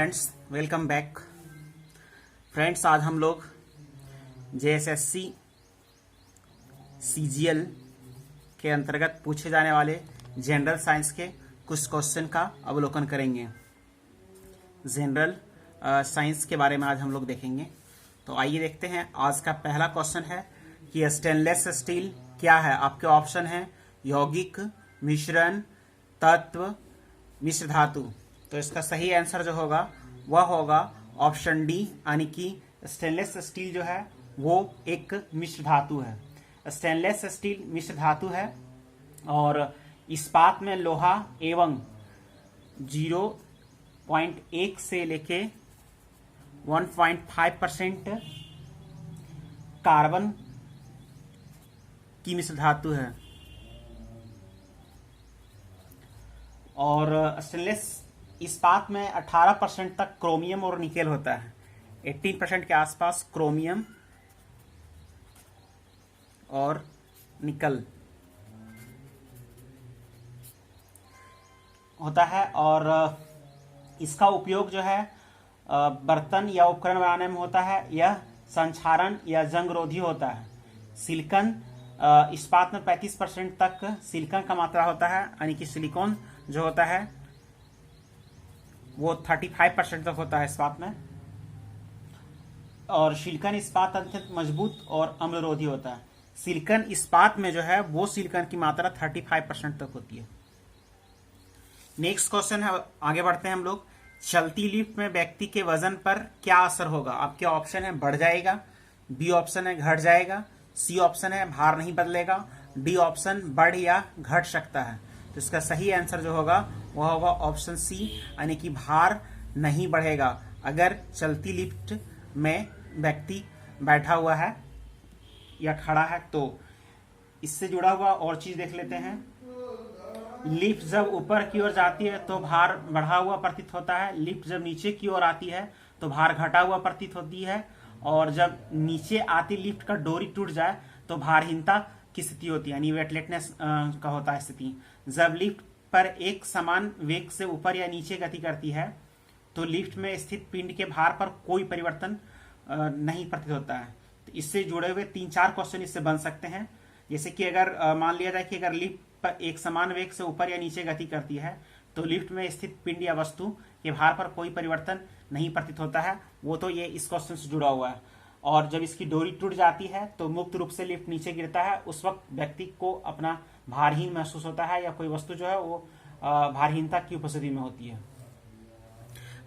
Friends, welcome back. Friends, आज हम लोग जेएसएससी सीजीएल के अंतर्गत पूछे जाने वाले जनरल साइंस के कुछ क्वेश्चन का अवलोकन करेंगे। जनरल साइंस के बारे में आज हम लोग देखेंगे। तो आइए देखते हैं। आज का पहला क्वेश्चन है कि स्टेनलेस स्टील क्या है। आपके ऑप्शन हैं यौगिक, मिश्रण, तत्व, मिश्र धातु। तो इसका सही आंसर जो होगा वह होगा ऑप्शन डी, यानी कि स्टेनलेस स्टील जो है वो एक मिश्र धातु है। स्टेनलेस स्टील मिश्र धातु है और इस्पात में लोहा एवं 0.1 से लेके 1.5% कार्बन की मिश्र धातु है। और स्टेनलेस इस्पात में 18% तक क्रोमियम और निकेल होता है। 18% के आसपास क्रोमियम और निकल होता है। और इसका उपयोग जो है बर्तन या उपकरण बनाने में होता है। यह संक्षारण या जंगरोधी होता है। सिलिकॉन इस्पात में 35% तक सिलिकॉन का मात्रा होता है, यानी कि सिलिकॉन जो होता है वो 35% तक होता है इस्पात में। और सिलिकॉन इस्पात अत्यंत मजबूत और अम्लरोधी होता है। सिलिकॉन इस्पात में जो है वो सिलिकॉन की मात्रा 35% तक होती है। नेक्स्ट क्वेश्चन है, आगे बढ़ते हैं हम लोग। चलती लिफ्ट में व्यक्ति के वजन पर क्या असर होगा। आपके ऑप्शन है बढ़ जाएगा, बी ऑप्शन है घट जाएगा, सी ऑप्शन है भार नहीं बदलेगा, डी ऑप्शन बढ़ या घट सकता है। तो इसका सही आंसर जो होगा वह होगा ऑप्शन सी, यानी कि भार नहीं बढ़ेगा अगर चलती लिफ्ट में व्यक्ति बैठा हुआ है या खड़ा है। तो इससे जुड़ा हुआ और चीज देख लेते हैं। लिफ्ट जब ऊपर की ओर जाती है तो भार बढ़ा हुआ प्रतीत होता है। लिफ्ट जब नीचे की ओर आती है तो भार घटा हुआ प्रतीत होती है। और जब नीचे आती लिफ्ट का डोरी टूट जाए तो भारहीनता की स्थिति होती है, यानी वेटलेसनेस का होता है स्थिति। जब लिफ्ट पर एक समान वेग से ऊपर या नीचे गति करती है तो लिफ्ट में स्थित पिंड के भार पर कोई परिवर्तन नहीं प्रतीत होता है। तो इससे जुड़े हुए 3-4 क्वेश्चन इससे बन सकते हैं। जैसे कि अगर मान लिया जाए कि अगर लिफ्ट पर एक समान वेग से ऊपर या नीचे गति करती है तो लिफ्ट में स्थित पिंड या वस्तु के भार पर कोई परिवर्तन नहीं प्रतीत होता है। वो तो ये इस क्वेश्चन से जुड़ा हुआ है। और जब इसकी डोरी टूट जाती है तो मुक्त रूप से लिफ्ट नीचे गिरता है, उस वक्त व्यक्ति को अपना भारहीन महसूस होता है या कोई वस्तु जो है वो भारहीनता की उपस्थिति में होती है।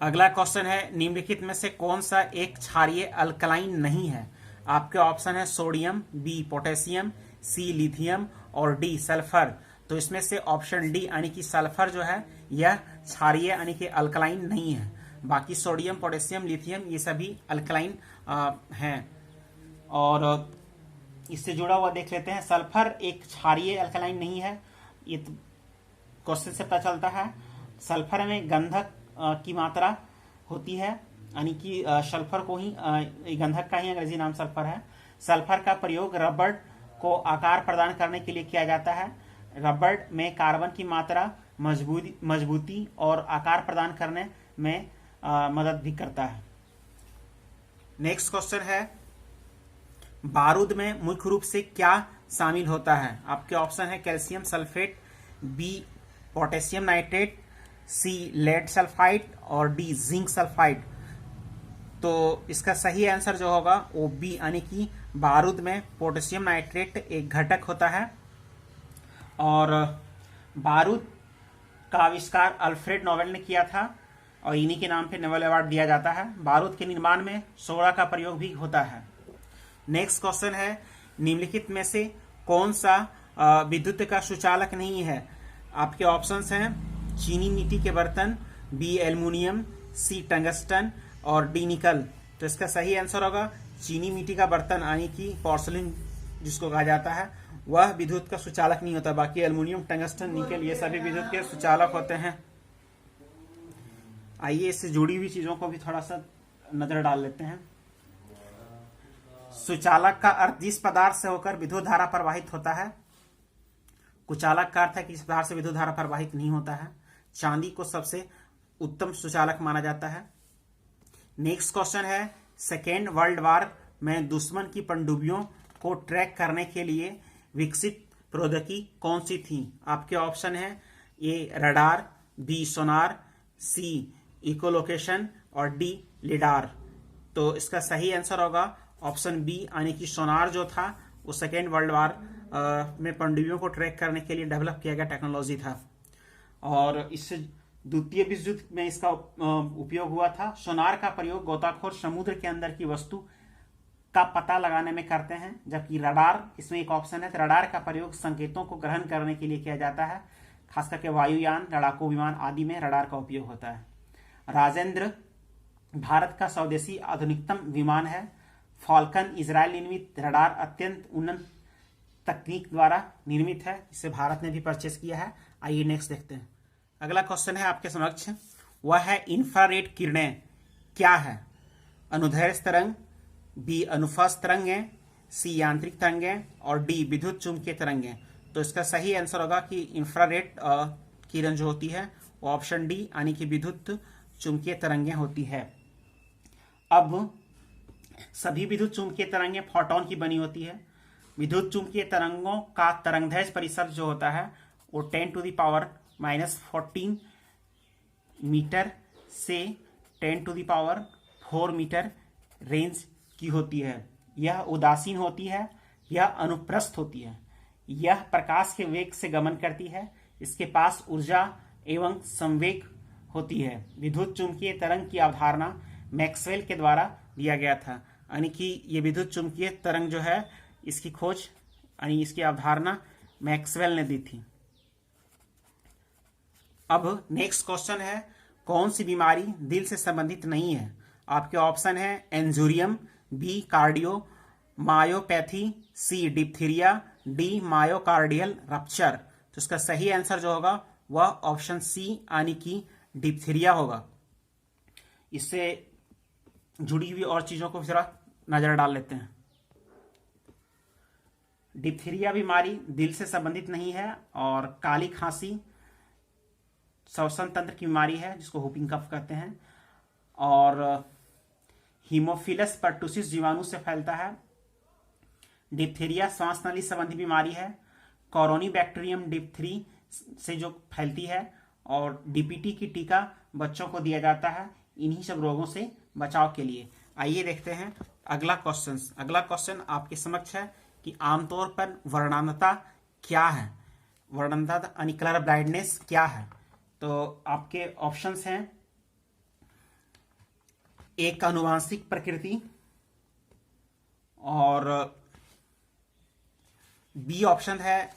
अगला क्वेश्चन है, निम्नलिखित में से कौन सा एक क्षारीय अल्कलाइन नहीं है। आपके ऑप्शन है सोडियम, बी पोटेशियम, सी लिथियम और डी सल्फर। तो इसमें से ऑप्शन डी, यानी कि सल्फर जो है यह क्षारीय यानी कि अल्कलाइन नहीं है। बाकी सोडियम, पोटेशियम, लिथियम ये सभी अल्कलाइन हैं। और इससे जुड़ा हुआ देख लेते हैं। सल्फर एक क्षारीय अल्कलाइन नहीं है, ये क्वेश्चन से पता चलता है। सल्फर में गंधक की मात्रा होती है, यानी कि सल्फर को ही गंधक का ही अंग्रेजी नाम सल्फर है। सल्फर का प्रयोग रबड़ को आकार प्रदान करने के लिए किया जाता है। रबड़ में कार्बन की मात्रा मजबूती और आकार प्रदान करने में मदद भी करता है। नेक्स्ट क्वेश्चन है, बारूद में मुख्य रूप से क्या शामिल होता है। आपके ऑप्शन है calcium sulphate, B potassium nitrate, C lead sulphide और डी जिंक सल्फाइड। तो इसका सही आंसर जो होगा वो बी, यानी कि बारूद में पोटेशियम नाइट्रेट एक घटक होता है। और बारूद का आविष्कार अल्फ्रेड नोबेल ने किया था और इन्हीं के नाम पे नोबेल अवार्ड दिया जाता है। बारूद के निर्माण में सोडा का प्रयोग भी होता है। नेक्स्ट क्वेश्चन है, निम्नलिखित में से कौन सा विद्युत का सुचालक नहीं है। आपके ऑप्शंस हैं चीनी मिट्टी के बर्तन, बी एल्युमिनियम, सी टंगस्टन और डी निकल। तो इसका सही आंसर होगा चीनी मिट्टी का बर्तन, यानी कि पोर्सलिन जिसको कहा जाता है, वह विद्युत का सुचालक नहीं होता। बाकी एल्युमिनियम, टंगस्टन, निकल ये सभी विद्युत के सुचालक होते हैं। आइए इससे जुड़ी हुई चीजों को भी थोड़ा सा नजर डाल लेते हैं। सुचालक का अर्थ जिस पदार्थ से होकर विद्युत धारा प्रवाहित होता है। कुचालक का अर्थ है कि इस पदार्थ से विद्युत धारा प्रवाहित नहीं होता है। चांदी को सबसे उत्तम सुचालक माना जाता है। नेक्स्ट क्वेश्चन है, सेकेंड वर्ल्ड वॉर में दुश्मन की पनडुब्बियों को ट्रैक करने के लिए विकसित प्रौद्योगिकी कौन सी थी? आपके ऑप्शन है ए रडार, बी सोनार, सी इकोलोकेशन और डी लिडार। तो इसका सही आंसर होगा ऑप्शन बी, यानी कि सोनार जो था वो सेकेंड वर्ल्ड वॉर में पनडुब्बियों को ट्रैक करने के लिए डेवलप किया गया टेक्नोलॉजी था, और इससे द्वितीय विश्व युद्ध में इसका उपयोग हुआ था। सोनार का प्रयोग गोताखोर समुद्र के अंदर की वस्तु का पता लगाने में करते हैं, जबकि रडार इसमें एक ऑप्शन है। तो रडार का प्रयोग संकेतों को ग्रहण करने के लिए किया जाता है, खास करके वायुयान, लड़ाकू विमान आदि में रडार का उपयोग होता है। राजेंद्र भारत का स्वदेशी आधुनिकतम विमान है। फॉल्कन इजराइल निर्मित रडार अत्यंत उन्नत तकनीक द्वारा निर्मित है, इसे भारत ने भी परचेस किया है। आइए नेक्स्ट देखते हैं। अगला क्वेश्चन है आपके समक्ष, वह है इंफ्रारेड किरणें क्या है? अनुदैर्ध्य तरंग, बी अनुप्रस्थ तरंगें, सी यांत्रिक तरंगें और डी विद्युत चुंबकीय तरंगें। तो इसका सही आंसर होगा कि इंफ्रारेड किरण जो होती है वो ऑप्शन डी, यानी कि विद्युत चुंबकीय तरंगें होती है। अब सभी विद्युत चुंबकीय तरंगें फोटॉन की बनी होती है। विद्युत चुंबकीय तरंगों का तरंगदैर्ध्य परिसर जो होता है वो 10⁻⁻14 मीटर से 10⁴ मीटर रेंज की होती है। यह उदासीन होती है, यह अनुप्रस्थ होती है, यह प्रकाश के वेग से गमन करती है, इसके पास ऊर्जा एवं संवेग होती है। विद्युत चुंबकीय तरंग की अवधारणा मैक्सवेल के द्वारा दिया गया था, यानी कि ये विद्युत चुंबकीय तरंग जो है इसकी खोज यानी इसकी अवधारणा मैक्सवेल ने दी थी। अब नेक्स्ट क्वेश्चन है, कौन सी बीमारी दिल से संबंधित नहीं है? आपके ऑप्शन है एंजूरियम, बी कार्डियो मायोपैथी, सी डिप्थीरिया, डी मायोकार्डियल रप्चर। तो इसका सही आंसर जो होगा वह ऑप्शन सी, यानी कि डिप्थीरिया होगा। इससे जुड़ी हुई और चीजों को जरा नजर डाल लेते हैं। डिप्थीरिया बीमारी दिल से संबंधित नहीं है, और काली खांसी श्वसन तंत्र की बीमारी है जिसको हुपिंग कफ कहते हैं, और हीमोफिलस पर्टुसिस जीवाणु से फैलता है। डिप्थीरिया श्वास नली संबंधी बीमारी है। कोरोनी बैक्टीरियम डिप्थरी से जो फैलती है, और डीपीटी की टीका बच्चों को दिया जाता है इन्हीं सब रोगों से बचाव के लिए। आइए देखते हैं अगला क्वेश्चन। अगला क्वेश्चन आपके समक्ष है कि आमतौर पर वर्णांधता क्या है? वर्णांधता यानी कलर ब्लाइंडनेस क्या है? तो आपके ऑप्शंस हैं, एक आनुवांशिक प्रकृति, और बी ऑप्शन है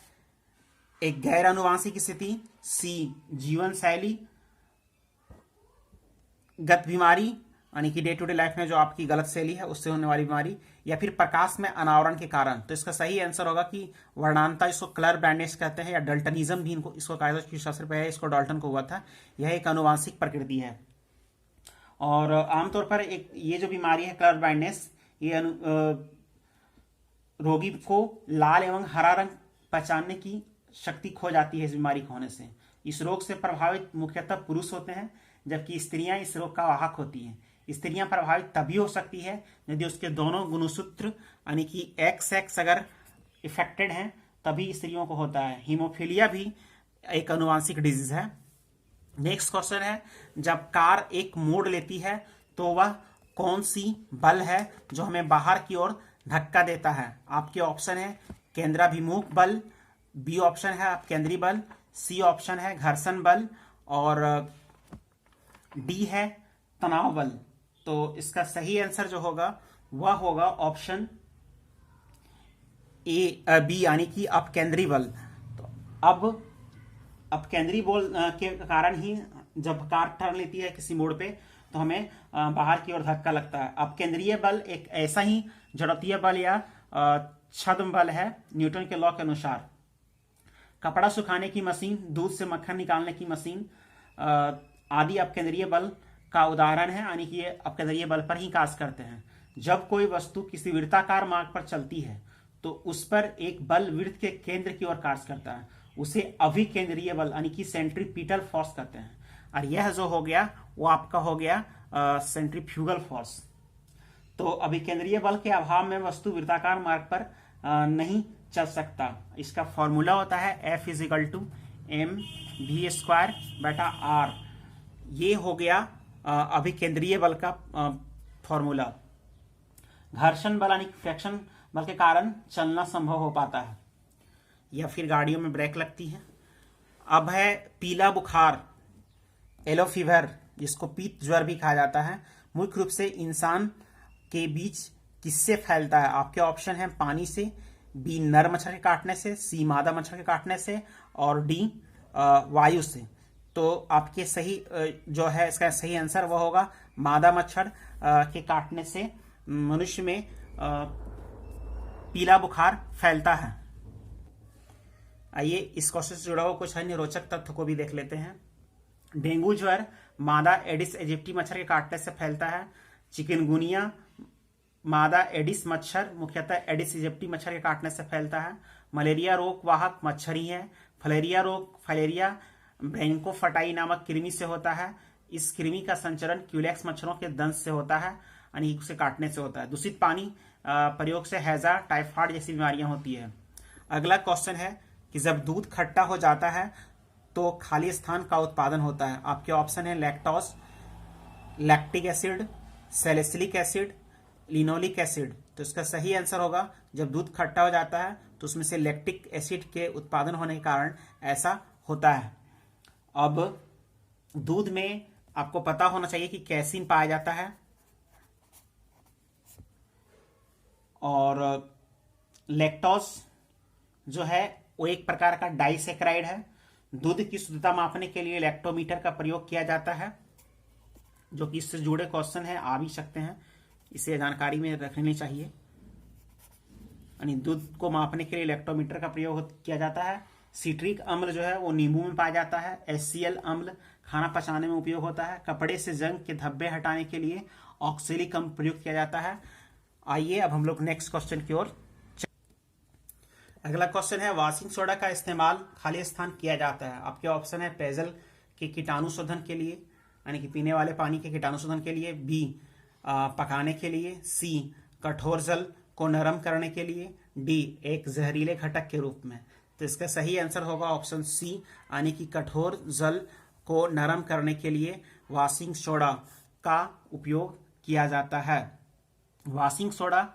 एक गैर आनुवांशिक स्थिति, सी जीवन शैली गत बीमारी यानी कि डे टू डे लाइफ में जो आपकी गलत शैली है उससे होने वाली बीमारी, या फिर प्रकाश में अनावरण के कारण। तो इसका सही आंसर होगा कि वर्णांधता, इसको कलर ब्लाइंडनेस कहते हैं, या डल्टनिज्म भी इसको कहा जाता है। शास्त्र पे इसको डाल्टन को हुआ था। यह एक आनुवांशिक प्रकृति है, और आमतौर पर एक ये जो बीमारी है कलर ब्लाइंडनेस, ये रोगी को लाल एवं हरा रंग पहचानने की शक्ति खो जाती है इस बीमारी को होने से। इस रोग से प्रभावित मुख्यतः पुरुष होते हैं, जबकि स्त्रियां इस रोग का वाहक होती हैं। स्त्रियां प्रभावित तभी हो सकती है यदि उसके दोनों गुणसूत्र यानी कि एक्स अगर इफेक्टेड हैं, तभी स्त्रियों को होता है। हीमोफीलिया भी एक आनुवांशिक डिजीज है। नेक्स्ट क्वेश्चन है, जब कार एक मोड़ लेती है तो वह कौन सी बल है जो हमें बाहर की ओर धक्का देता है? आपके ऑप्शन है केंद्राभिमुख बल, बी ऑप्शन है केंद्रीय बल, सी ऑप्शन है घर्षण बल, और डी है तनाव बल। तो इसका सही आंसर जो होगा वह होगा ऑप्शन ए बी, यानी कि अपकेंद्री बल। तो अब अपकेंद्री बल के कारण ही जब कार टर्न लेती है किसी मोड़ पे तो हमें बाहर की ओर धक्का लगता है। अपकेंद्रीय बल एक ऐसा ही जड़त्वीय बल या छद्म बल है न्यूटन के लॉ के अनुसार। कपड़ा सुखाने की मशीन, दूध से मक्खन निकालने की मशीन आदि अपकेंद्रीय बल का उदाहरण है, यानी कि ये अपकेंद्रीय बल पर ही कार्य करते हैं। जब कोई वस्तु किसी वृत्ताकार मार्ग पर चलती है तो उस पर एक बल वृत्त के केंद्र की ओर कार्य करता है, उसे अभिकेंद्रीय बल यानी कि सेंट्रीपिटल फोर्स कहते हैं। और यह जो हो गया वो आपका हो गया सेंट्रीफ्यूगल फोर्स। तो अभिकेंद्रीय बल के अभाव में वस्तु वृत्ताकार मार्ग पर नहीं चल सकता। इसका फॉर्मूला होता है F इजिकल टू mv²/r। ये हो गया अभिकेंद्रीय बल का फॉर्मूला। घर्षण बल यानी फ्रिक्शन बल के कारण चलना संभव हो पाता है, या फिर गाड़ियों में ब्रेक लगती है। अब है पीला बुखार, येलो फीवर, जिसको पीत ज्वर भी कहा जाता है। मुख्य रूप से इंसान के बीच किससे फैलता है? आपके ऑप्शन है पानी से, बी नर मच्छर के काटने से, सी मादा मच्छर के काटने से, और डी वायु से। तो आपके सही जो है इसका सही आंसर वो होगा मादा मच्छर के काटने से मनुष्य में पीला बुखार फैलता है। आइए इस क्वेश्चन से जुड़ा हुआ कुछ अन्य रोचक तथ्य को भी देख लेते हैं। डेंगू ज्वर मादा एडिस इजिप्टी मच्छर के काटने से फैलता है। चिकनगुनिया मादा एडिस मच्छर मुख्यतः एडिस इजिप्टी मच्छर के काटने से फैलता है। मलेरिया रोग वाहक मच्छर ही है। फलेरिया रोग फाइलेरिया ब्रैंकोफाइटाई नामक कृमि से होता है। इस कृमि का संचरण क्यूलेक्स मच्छरों के दंश से होता है, यानी उसे काटने से होता है। दूषित पानी प्रयोग से हैजा, टाइफाइड जैसी बीमारियां होती है। अगला क्वेश्चन है कि जब दूध खट्टा हो जाता है तो खाली स्थान का उत्पादन होता है। आपके ऑप्शन है lactose, lactic acid, salicylic acid, linoleic acid. तो इसका सही आंसर होगा जब दूध खट्टा हो जाता है तो उसमें से लैक्टिक एसिड के उत्पादन होने के कारण ऐसा होता है। अब दूध में आपको पता होना चाहिए कि कैसीन पाया जाता है, और लैक्टोज जो है वो एक प्रकार का डाइसैकेराइड है। दूध की शुद्धता मापने के लिए लैक्टोमीटर का प्रयोग किया जाता है, जो कि इससे जुड़े क्वेश्चन है, आ भी सकते हैं, इसे जानकारी में रखनी चाहिए। यानी दूध को मापने के लिए लैक्टोमीटर का प्रयोग किया जाता है। सिट्रिक अम्ल जो है वो नींबू में पाया जाता है। HCl अम्ल खाना पचाने में उपयोग होता है। कपड़े से जंग के धब्बे हटाने के लिए ऑक्सैलिक अम्ल प्रयोग किया जाता है। आइए अब हम लोग नेक्स्ट क्वेश्चन की ओर। अगला क्वेश्चन है वॉशिंग सोडा का इस्तेमाल खाली स्थान किया जाता है। आपके ऑप्शन है पेयजल के कीटाणु शोधन के लिए, यानी कि पीने वाले पानी के कीटाणु शोधन के लिए, बी पकाने के लिए, सी कठोर जल को नरम करने के लिए, डी एक जहरीले घटक के रूप में। तो इसका सही आंसर होगा ऑप्शन सी, यानी कि कठोर जल को नरम करने के लिए वॉशिंग सोडा का उपयोग किया जाता है। वॉशिंग सोडा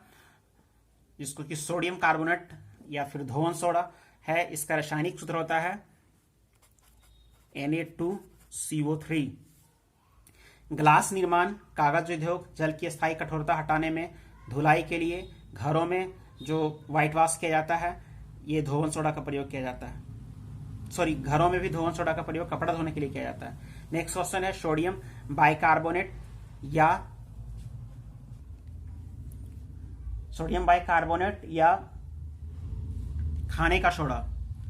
जिसको कि सोडियम कार्बोनेट या फिर धोवन सोडा है, इसका रासायनिक सूत्र होता है Na2CO3। ग्लास निर्माण, कागज उद्योग, जल की स्थायी कठोरता हटाने में, धुलाई के लिए, घरों में जो व्हाइट वॉश किया जाता है ये धोवन सोडा का प्रयोग किया जाता है। सॉरी, घरों में भी धोवन सोडा का प्रयोग कपड़ा धोने के लिए किया जाता है। नेक्स्ट क्वेश्चन है सोडियम बाइकार्बोनेट या खाने का सोडा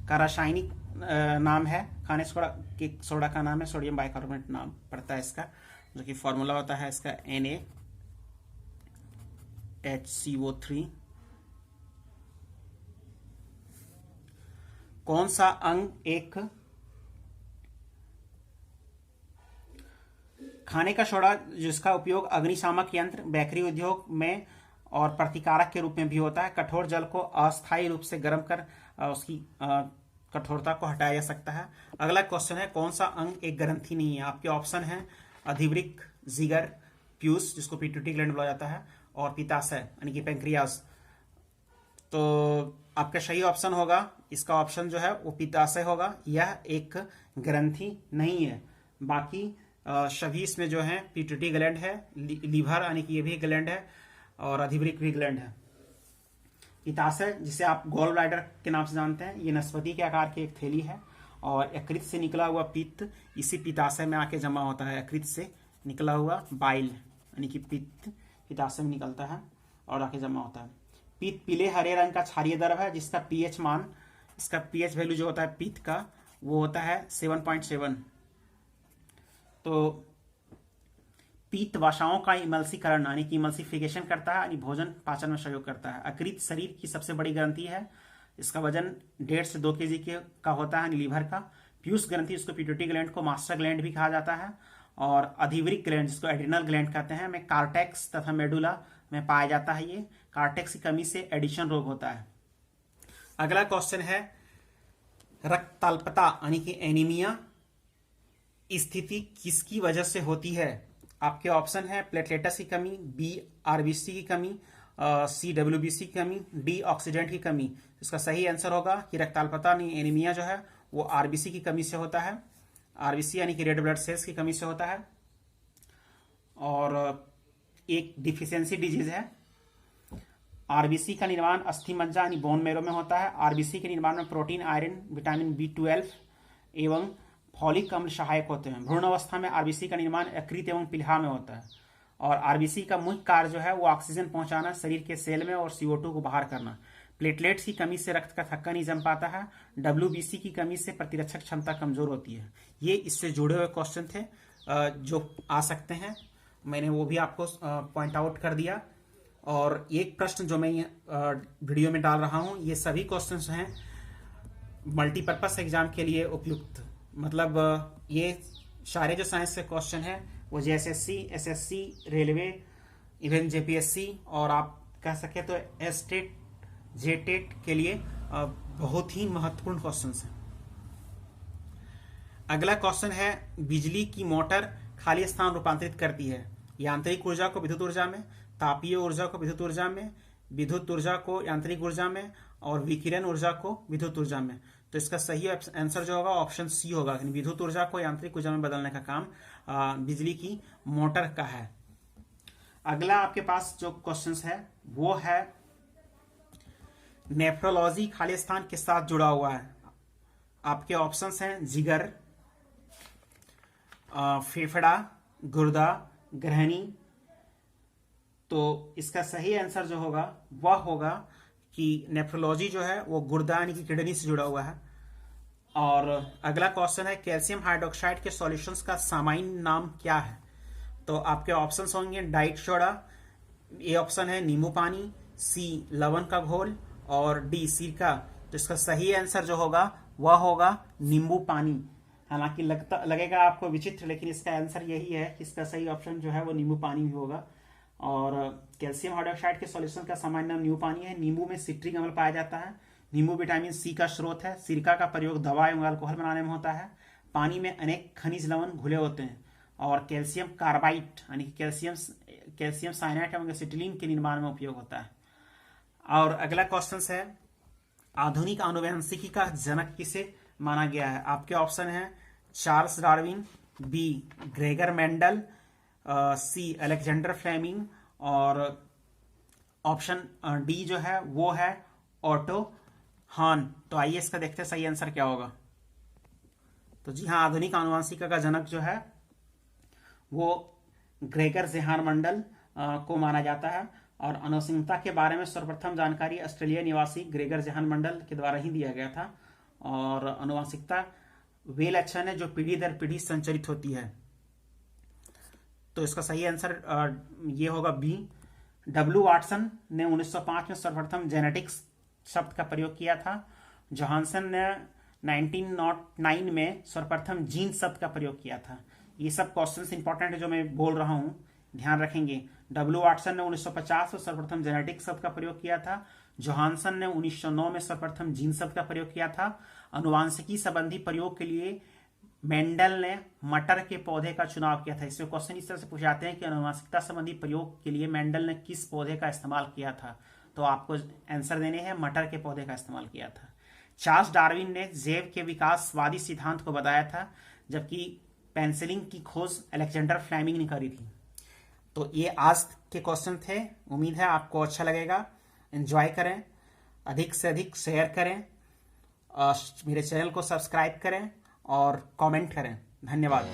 का रासायनिक नाम है। खाने सोडा का नाम है सोडियम बाइकार्बोनेट नाम पड़ता है इसका, जो कि फॉर्मूला होता है इसका NaHCO3। कौन सा अंग एक खाने का सोडा जिसका उपयोग अग्निशामक यंत्र, बेकरी उद्योग में और प्रतिकारक के रूप में भी होता है। कठोर जल को अस्थायी रूप से गर्म कर उसकी कठोरता को हटाया जा सकता है। अगला क्वेश्चन है कौन सा अंग एक ग्रंथि नहीं है। आपके ऑप्शन है अधिवृक्क, जिगर, प्यूस जिसको पिट्यूटरी ग्लैंड बोला जाता है, और पित्ताशय यानी कि पेंक्रियास। तो आपका सही ऑप्शन होगा, इसका ऑप्शन जो है वो पित्ताशय होगा। यह एक ग्रंथि नहीं है। बाकी सभी इसमें जो है पिट्यूटरी ग्लैंड है, लीवर यानी कि ये भी ग्लैंड है, और अधिवृक्क भी ग्लैंड है। पित्ताशय जिसे आप गॉल ब्लैडर के नाम से जानते हैं, ये नाशपाती के आकार की एक थैली है, और यकृत से निकला हुआ पित्त इसी पित्ताशय में आके जमा होता है। यकृत से निकला हुआ बाइल यानी कि पित्त पित्ताशय में निकलता है और आके जमा होता है। पित्त पीले हरे रंग का क्षारीय द्रव है, जिसका पीएच मान, इसका पीएच वैल्यू जो होता है पित्त का वो होता है 7.7। तो पित्त वसाओं का इमल्सीकरण यानी कि इमल्सिफिकेशन करता है, यानी भोजन पाचन में सहयोग करता है। यकृत शरीर की सबसे बड़ी ग्रंथि है, इसका वजन 1.5 से 2 kg का होता है, लीवर का। पीयूष ग्रंथि, इसको पिट्यूटरी ग्लैंड को मास्टर ग्लैंड भी कहा जाता है, और अधिवृक्क ग्लैंड जिसको एड्रिनल ग्लैंड कहते हैं में कार्टेक्स तथा मेडुला में पाया जाता है। ये कार्टेक्स की कमी से एडिशन रोग होता है। अगला क्वेश्चन है रक्तअल्पता यानी कि एनीमिया स्थिति किसकी वजह से होती है। आपके ऑप्शन है प्लेटलेटस की कमी, बी आरबीसी की कमी, सी डब्ल्यूबीसी की कमी, डी ऑक्सीडेंट की कमी। इसका सही आंसर होगा कि रक्तअल्पता यानी एनीमिया जो है वो आरबीसी की कमी से होता है। आरबीसी यानी कि रेड ब्लड सेल्स की कमी से होता है और एक डिफिशियंसी डिजीज है। आरबीसी का निर्माण अस्थि मज्जा यानी बोन मैरो में होता है। आरबीसी के निर्माण में प्रोटीन, आयरन, विटामिन B12 एवं फॉलिक अम्ल सहायक होते हैं। भ्रूण अवस्था में आरबीसी का निर्माण यकृत एवं प्लीहा में होता है और आरबीसी का मुख्य कार्य जो है वो ऑक्सीजन पहुंचाना शरीर के सेल में और CO2 को बाहर करना। प्लेटलेट्स की कमी से रक्त का थक्का नहीं जम पाता है। WBC की कमी से प्रतिरक्षक क्षमता कमजोर होती है। ये इससे जुड़े हुए क्वेश्चन थे जो आ सकते हैं, मैंने वो भी आपको पॉइंट आउट कर दिया। और एक प्रश्न जो मैं वीडियो में डाल रहा हूं, ये सभी क्वेश्चंस हैं मल्टीपर्पस एग्जाम के लिए उपयुक्त। मतलब ये सारे जो साइंस के क्वेश्चन हैं वो JSSC, SSC, railway, even JPSC और आप कह सके तो एस्टेट, जेटेट के लिए बहुत ही महत्वपूर्ण क्वेश्चंस हैं। अगला क्वेश्चन है बिजली की मोटर खाली स्थान रूपांतरित करती है यांत्रिक ऊर्जा को विद्युत ऊर्जा में, तापीय ऊर्जा को विद्युत ऊर्जा में, विद्युत ऊर्जा को यांत्रिक ऊर्जा में और विकिरण ऊर्जा को विद्युत ऊर्जा में। तो इसका सही आंसर जो होगा ऑप्शन सी होगा। विद्युत ऊर्जा को यांत्रिक ऊर्जा में बदलने का काम बिजली की मोटर का है। अगला आपके पास जो क्वेश्चंस है वो है नेफ्रोलॉजी खाली स्थान के साथ जुड़ा हुआ है। आपके ऑप्शंस हैं जिगर, फेफड़ा, गुर्दा, ग्रहणी। तो इसका सही आंसर जो होगा वह होगा कि नेफ्रोलॉजी जो है वो गुर्दा यानी कि किडनी से जुड़ा हुआ है। और अगला क्वेश्चन है कैल्शियम हाइड्रोक्साइड के सॉल्यूशंस का सामान्य नाम क्या है। तो आपके ऑप्शंस होंगे डाइट सोडा, ए ऑप्शन है नींबू पानी, सी लवण का घोल और डी सिरका। तो इसका सही आंसर जो होगा वह होगा नींबू पानी। हालांकि लगेगा आपको विचित्र, लेकिन इसका आंसर यही है कि इसका सही ऑप्शन जो है वो नींबू पानी भी होगा। और कैल्शियम हाइड्रोक्साइड के सॉल्यूशन का सामान्य नाम नींबू पानी है। नींबू में सिट्रिक अम्ल पाया जाता है। नींबू विटामिन सी का स्रोत है। सिरका का प्रयोग दवा एवं अल्कोहल बनाने में होता है। पानी में अनेक खनिज लवण घुले होते हैं और कैल्शियम कार्बाइड यानी कैल्शियम साइनाइड एवं एसिटिलीन के निर्माण में उपयोग होता है। और अगला क्वेश्चन है आधुनिक आनुवंशिकी का जनक किसे माना गया है। आपके ऑप्शन है Charles Darwin, B Gregor Mendel, C Alexander Fleming और ऑप्शन डी जो है वो है ऑटो हान। तो आइए इसका देखते हैं सही आंसर क्या होगा। तो जी हाँ, आधुनिक आनुवंशिकी का जनक जो है वो ग्रेगर जेहान मंडल को माना जाता है। और आनुवंशिकता के बारे में सर्वप्रथम जानकारी ऑस्ट्रेलिया निवासी ग्रेगर जेहान मंडल के द्वारा ही दिया गया था। और आनुवंशिकता वे लक्षण है जो पीढ़ी दर पीढ़ी संचरित होती है। तो इसका सही आंसर ये होगा बी। W वाटसन ने 1905 में सर्वप्रथम जेनेटिक्स शब्द का प्रयोग किया था। जोहानसन ने 1909 में सर्वप्रथम जीन शब्द का प्रयोग किया था। ये सब क्वेश्चंस इंपॉर्टेंट है जो मैं बोल रहा हूं, ध्यान रखेंगे। W वाटसन ने 1950 में सर्वप्रथम जेनेटिक्स शब्द का प्रयोग किया था। जोहानसन ने 1909 में सर्वप्रथम जीन शब्द का प्रयोग किया था। आनुवंशिकी संबंधी प्रयोग के लिए मेंडल ने मटर के पौधे का चुनाव किया था। इसमें क्वेश्चन इस तरह से पूछे जाते हैं कि आनुवंशिकता संबंधी प्रयोग के लिए मेंडल ने किस पौधे का इस्तेमाल किया था। तो आपको आंसर देने हैं मटर के पौधे का इस्तेमाल किया था। चार्ल्स डार्विन ने जैव के विकासवादी सिद्धांत को बताया था, जबकि पेनिसिलिन की खोज अलेक्जेंडर फ्लेमिंग ने करी थी। तो ये आज के क्वेश्चन थे। उम्मीद है आपको अच्छा लगेगा। एंजॉय करें, अधिक से अधिक शेयर करें, मेरे चैनल को सब्सक्राइब करें और कमेंट करें। धन्यवाद।